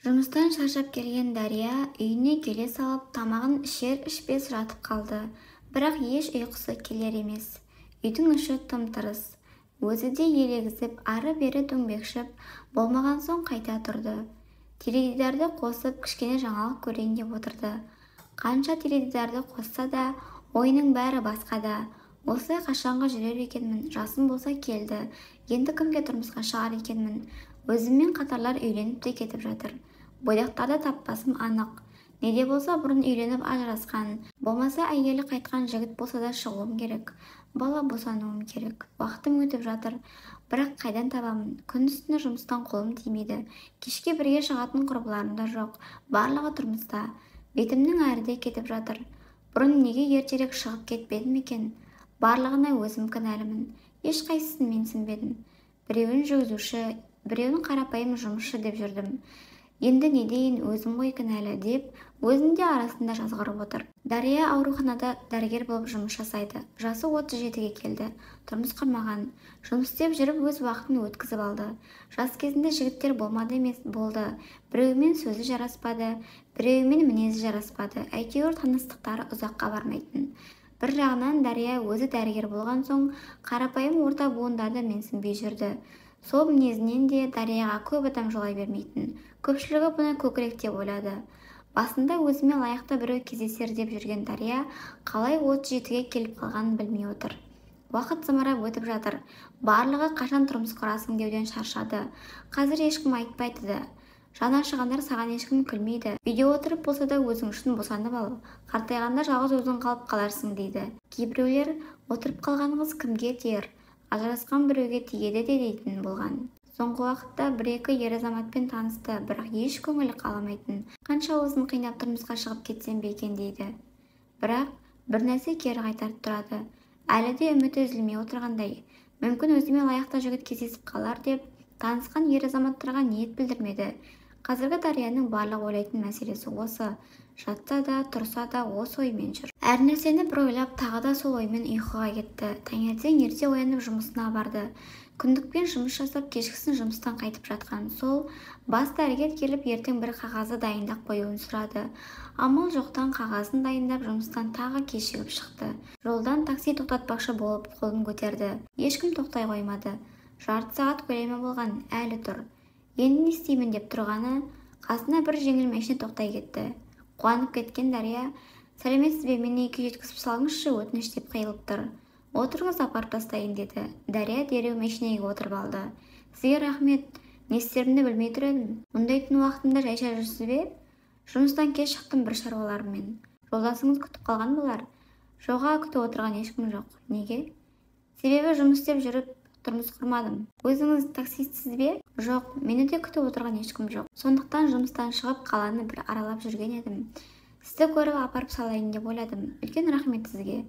Жұмыстан шаршап келген Дария үйіне келе салып тамағын ішер-ішпес жатып қалды. Бірақ еш ұйқысы келер емес. Үйдің іші тым-тырыс. Өзі де елегізіп, ары-бері дөңбекшіп, болмаған соң қайта тұрды. Теледидарды қосып, кішкене жаңалық көрейін деп отырды. Қанша теледидарды қосса да, ойының бәрі басқада. Осылай қашанғы жүрер екенмін, жасым болса келді. Енді кімге тұрмысқа шығар екенмін. Өзіммен қатарлар үйленіп те кетіп жатыр. Бойдақтарды таппасым анық. Неде болса бұрын үйленіп ажырасқан. Болмаса әйелі қайтқан жігіт болса да шығуым керек. Бала босануым керек. Уақытым өтіп жатыр. Бірақ қайдан табамын? Күн үстіне жұмыстан қолым тимейді. Кешке бірге шығатын құрбыларым да жоқ. Барлығы тұрмыста. Бетімнің әріде кетіп жатыр. Бұрын неге ертерек шығып кетпедім екен? Барлығына өзім кінәлімін. Ешқайсысын менсінбедім. Біреуін жүргізуші, біреуін қарапайым жұмысшы деп жүрдім. Енді не дейін, өзім ғой кінәлі деп, өзінде арасында жазғырып отыр. Дария ауруханада дәрігер болып жұмыс жасайды. Жасы 37-ге келді. Тұрмыс құрмаған. Жұмыс істеп жүріп өз уақытын өткізіп алды. Жас кезінде жігіттер болмады емес, болды. Біреуімен сөзі жараспады, біреуімен мінезі жараспады. Әйтеуір таныстықтары ұзаққа бармайтын. Бір жағынан Дария өзі дәрігер болған соң қарапайым орта буындарды менсінбей жүрді. Сол мінезінен де Дарияға көп адам жолай бермейтін. Көпшілігі бұны көкірек деп ойлады. Басында өзіме лайықты біреу кездесер деп жүрген Дария қалай 37-ге келіп қалғанын білмей отыр. Уақыт зымырап өтіп жатыр. Барлығы қашан тұрмыс құрасың деуден шаршады. Қазір ешкім айтпайды да. Жаны ашығандар саған ешкім күлмейді. Үйде отырып болса да өзің үшін босанып ал. Қартайғанда жалғыз өзің қалып қаларсың дейді. Кейбіреулер отырып қалған қыз кімге тиер? Ажырасқан біреуге тиеді де дейтін болған. Соңғы уақытта бір-екі ер азаматпен танысты, бірақ еш көңілі қаламайтын. Қанша өзін қинап тұрмысқа шығып кетсем бе екен дейді. Бірақ бір нәрсе кері қайтарып тұрады. Әлі де үміті үзілмей отырғандай. Мүмкін өзіме лайықты жігіт кездесіп қалар деп, танысқан ер азаматтарға ниет білдірмеді. Қазіргі Дарияның барлық ойлайтын мәселесі осы. Жатса да, тұрса да осы оймен жүр. Әр нәрсені бір ойлап, тағы да сол оймен ұйқыға кетті. Таңертең ерте оянып жұмысына барды. Күндікпен жұмыс жасап, кешкісін жұмыстан қайтып жатқан сол бас дәрігер келіп ертең бір қағазы дайындап қоюын сұрады. Амал жоқтан қағазын дайындап жұмыстан тағы кешігіп шықты. Жолдан такси тоқтатпақшы болып қолын көтерді. Ешкім тоқтай қоймады. Жарты сағат көлемі болған, әлі тұр. Енді не істеймін деп тұрғаны, қасына бір жеңіл машина тоқтай кетті. Қуанып кеткен Дария, сәлеметсіз бе, мені үйге жеткізіп салыңызшы, өтініш деп қиылып тұр. Отырыңыз, апарып тастайын деді. Дария дереу машинаға отырып алды. Сізге рахмет, не істерімді білмей тұр едім. Мұндай түн уақытында жайша жүрсіз бе? Жұмыстан кеш шықтым бір шаруаларыммен. Жолдасыңыз күтіп қалған болар. Жоға, күтіп отырған ешкім жоқ. Неге? Себебі жұмыс істеп жүріп тұрмыс құрмадым. Өзіңіз таксистсіз бе? Жоқ, мені де күтіп отырған ешкім жоқ. Сондықтан жұмыстан шығып қаланы бір аралап жүрген едім. Сізді көріп апарып салайын деп ойладым. Үлкен рахмет сізге.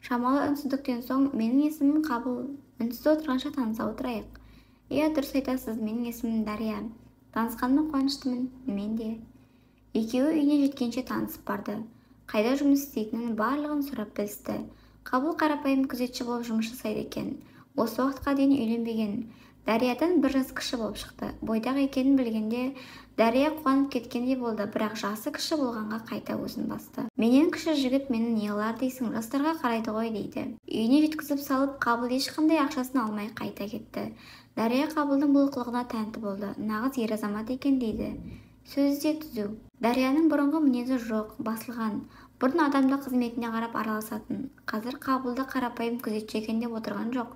Шамалы үнсіздіктен соң, менің есімім Қабыл. Үнсіз отырғанша таныса отырайық. Иә, дұрыс айтасыз, менің есімім Дария. Танысқаныма қуаныштымын, мен де. Екеуі үйіне жеткенше танысып барды. Қайда жұмыс істейтінін барлығын сұрап білісті. Қабыл қарапайым күзетші болып жұмыс жасайды екен. Осы уақытқа дейін үйленбеген. Дариядан бір жас кіші болып шықты. Бойдақ екенін білгенде Дария қуанып кеткендей болды, бірақ жасы кіші болғанға қайта өзін басты. Менен кіші жігіт мені не қылар дейсің, жастарға қарайды ғой дейді. Үйіне жеткізіп салып, Қабыл ешқандай ақшасын алмай қайта кетті. Дария Қабылдың бұл қылығына тәнті болды. Нағыз ер азамат екен дейді. Сөзі де түзу. Дарияның бұрынғы мінезі жоқ, басылған. Бұрын адамды қызметіне қарап араласатын. Қазір Қабылды қарапайым күзетші екен деп отырған жоқ.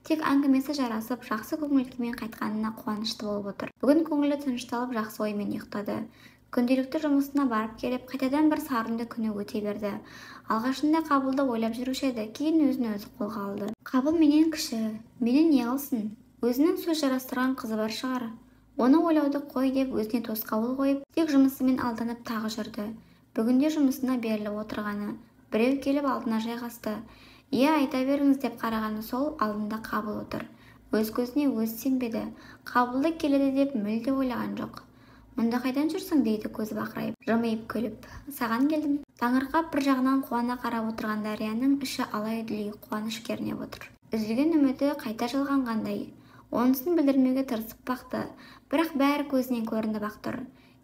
Тек әңгімесі жарасып, жақсы көңіл-күймен қайтқанына қуанышты болып отыр. Бүгін көңілі тынышталып, жақсы оймен ұйықтады. Күнделікті жұмысына барып келіп, қайтадан бір сарынды күні өте берді. Алғашында Қабылды ойлап жүруші еді, кейін өзін-өзі қолға алды. Қабыл менен кіші, мені не алсын? Өзінің сөз жарастырған қызы бар шығар. Оны ойлауды қой деп өзіне тосқауыл қойып, тек жұмысымен алданып тағы жүрді. Бүгінде жұмысына беріліп отырғаны. Біреу келіп алдына жайғасты. Иә, айта беріңіз деп қарағаны сол, алдында Қабыл отыр. Өз көзіне өзі сенбеді. Қабылды келеді деп мүлде ойлаған жоқ. Мұнда қайдан жүрсің дейді көзі бақырайып, жымиып күліп. Саған келдім. Таңырқап бір жағынан қуана қарап отырған Дарияның іші алай-дүлей қуаныш кернеп отыр. Үзілген үміті қайта жалғанғандай. Онысын білдірмеуге тырысып бақты, бірақ бәрі көзінен көрініп ақ тұр.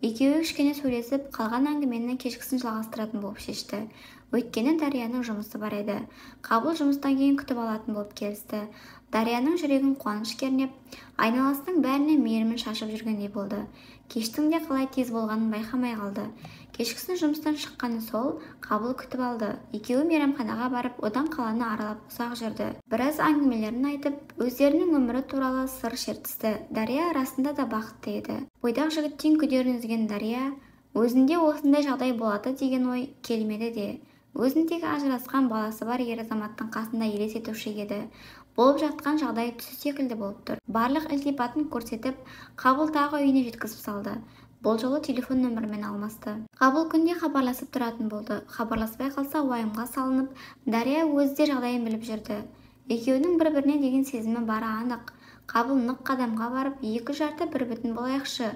Екеуі кішкене сөйлесіп, қалған әңгімені кешкісін жалғастыратын болып шешті. Өйткені Дарияның жұмысы бар еді. Қабыл жұмыстан кейін күтіп алатын болып келісті. Дарияның жүрегін қуаныш кернеп, айналасының бәріне мейірімін шашып жүргендей болды. Кештің де қалай тез болғанын байқамай қалды. Кешкісін жұмыстан шыққаны сол, Қабыл күтіп алды. Екеуі мейрамханаға барып, одан қаланы аралап ұзақ жүрді. Біраз әңгімелерін айтып, өздерінің өмірі туралы сыр шертісті. Дария арасында да бақытты еді. Бойдақ жігіттен күдерін үзген Дария, өзінде осындай жағдай болады деген ой келмеді де. Өзіндегі ажырасқан баласы бар ер азаматтың қасында елес етуші еді. Болып жатқан жағдай түсі секілді болып тұр. Барлық ілтипатын көрсетіп, Қабыл тағы үйіне жеткізіп салды. Бұл жолы телефон нөмірімен алмасты. Қабыл күнде хабарласып тұратын болды. Хабарласпай қалса уайымға салынып, Дария өзі де жағдайын біліп жүрді. Екеуінің бір-біріне деген сезімі бары анық. Қабыл нық қадамға барып, екі жарты бір бүтін болайықшы.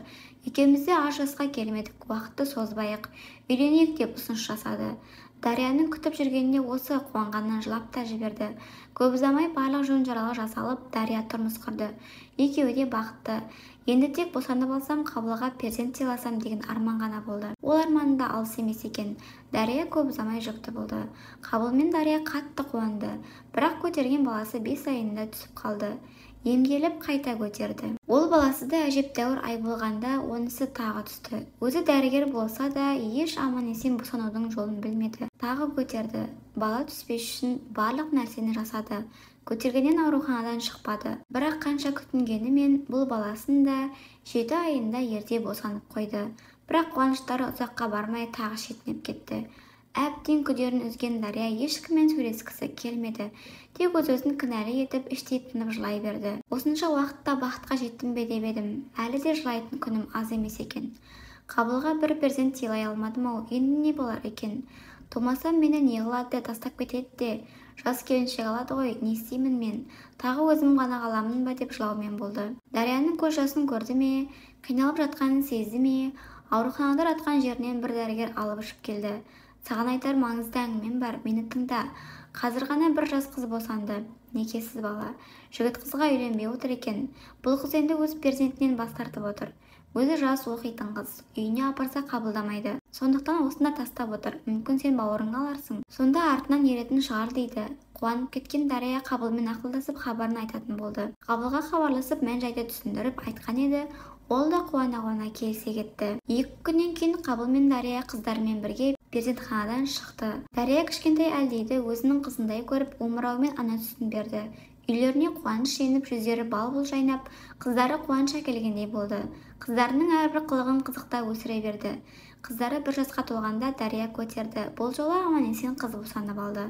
Екеумізде ажырасқа келмедік, уақытты созбайық, үйленейік деп ұсыныс жасады. Дарияның күтіп жүргенде осы қуанғаннан жылап та жіберді. Көп ұзамай барлық жөн-жоралғы жасалып, Дария тұрмыс құрды. Екеуі де бақытты. Енді тек босанып алсам, Қабылға перзент сыйласам деген арман ғана болды. Ол арманы да алыс емес екен. Дария көп ұзамай жүкті болды. Қабыл мен Дария қатты қуанды. Бірақ көтерген баласы 5 айында түсіп қалды. Емделіп қайта көтерді. Ол баласы да әжептәуір ай болғанда онысы тағы түсті. Өзі дәрігер болса да еш аман-есен босанудың жолын білмеді. Тағы көтерді. Бала түспес үшін барлық нәрсені жасады. Көтергеннен ауруханадан шықпады. Бірақ қанша күтінгенімен бұл баласын да 7 айында ерте босанып қойды. Бірақ қуаныштары ұзаққа бармай тағы шетінеп кетті. Әбден күдерін үзген Дария ешкіммен сөйлескісі келмеді. Тек өзін кінәлі етіп, іштей тынып жылай берді. Осынша уақытта бақытқа жеттім бе деп едім. Әлі де жылайтын күнім аз емес екен. Қабылға бір перзент сыйлай алмадым ау, енді не болар екен? Тумасам мені не қылады, тастап кетеді де. Жас келіншек алады ғой, не істеймін мен? Тағы өзім ғана қаламын ба деп жылаумен болды. Дарияның көз жасын көрді ме, қиналып жатқанын сезді ме? Ауруханада жатқан жерінен бір дәрігер алып ұшып келді. Саған айтар маңызды әңгімем бар, мені тыңда. Қазір ғана бір жас қыз босанды. Некесіз бала. Жігіт қызға үйленбей отыр екен. Бұл қыз енді өз перзентінен бас тартып отыр. Өзі жас оқитын қыз. Үйіне апарса қабылдамайды. Сондықтан осында тастап отыр. Мүмкін сен бауырыңа аларсың. Сонда артынан еретін шығар дейді. Қуанып кеткен Дария Қабылмен ақылдасып хабарын айтатын болды. Қабылға хабарласып мән-жайды түсіндіріп айтқан еді. Ол да қуана-қуана келісе кетті. 2 күннен кейін Қабыл мен Дария қыздарымен бірге перзентханадан шықты. Дария кішкентай әлдейді өзінің қызындай көріп, омырауымен ана сүтін берді. Үйлеріне қуаныш еніп, жүздері бал-бұл жайнап, қыздары қуаныш әкелгендей болды. Қыздарының әрбір қылығын қызықта өсіре берді. Қыздары 1 жасқа толғанда Дария көтерді. Бұл жолы аман-есен қыз босанып алды.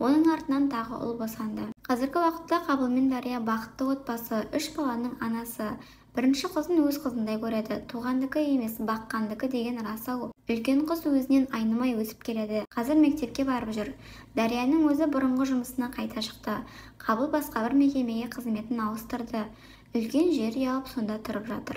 Оның артынан тағы ұл босанды. Қазіргі уақытта Қабыл мен Дария бақытты отбасы, 3 баланың анасы. Бірінші қызын өз қызындай көреді. Туғандікі емес, баққандікі деген рас ау. Үлкен қыз өзінен айнымай өсіп келеді. Қазір мектепке барып жүр. Дарияның өзі бұрынғы жұмысына қайта шықты. Қабыл басқа бір мекемеге қызметін ауыстырды. Үлкен жер алып сонда тұрып жатыр.